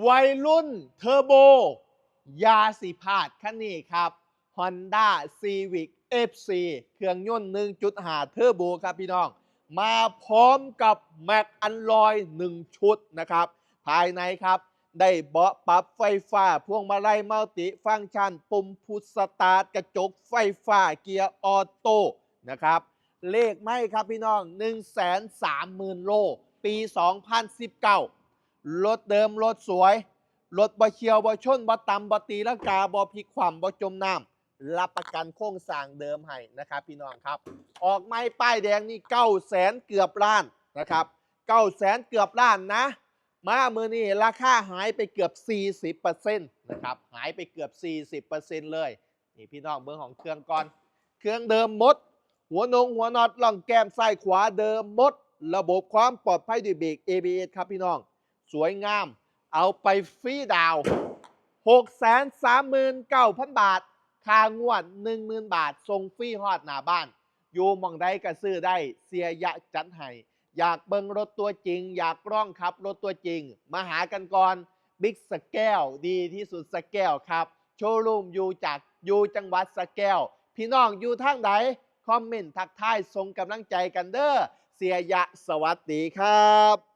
วัยรุ่นเทอร์โบยาสิพาดคันนี้ครับ Honda Civic FC เครื่องยนต์ 1.5 เทอร์โบครับพี่น้อง มาพร้อมกับแม็กอันลอย1ชุดนะครับ ภายในครับได้เบาะปรับไฟฟ้าพวงมาลัยมัลติฟังก์ชันปุ่มพุชสตาร์ทกระจกไฟฟ้าเกียร์ออโต้นะครับเลขไม่ครับพี่น้อง 130,000 โลปี 2019 รถเดิมรถสวยรถบ่เฉียวบ่ชนบ่ตำบ่ตีลังกาบ่พลิกคว่ำบ่จมน้ำรับประกันโครงสร้างเดิมให้นะครับพี่น้องครับออกไม้ป้ายแดงนี่900,000เกือบล้านนะครับ900,000เกือบล้านนะมามือนี้ราคาหายไปเกือบ 40% นะครับหายไปเกือบ 40% เลยนี่พี่น้องเบิ่งของเครื่องก่อนเครื่องเดิมหมดหัวน็อตล่องแก้มซ้ายขวาเดิมหมดระบบความปลอดภัยด้วยเบรก ABS ครับพี่น้องสวยงามเอาไปฟรีดาว 639,000 บาทค่างวด 10,000 บาทส่งฟรีฮอดหน้าบ้านอยู่หม่องใดก็ซื้อได้เสียยะจัดให้อยากเบิ่งรถตัวจริงอยากร้องขับรถตัวจริงมาหากันก่อนบิ๊กสแก้วดีที่สุดสแก้วครับโชว์รูมอยู่จังหวัดสแก้วพี่น้องอยู่ทางใดคอมเมนต์ทักทายส่งกำลังใจกันเด้อเสียยะสวัสดีครับ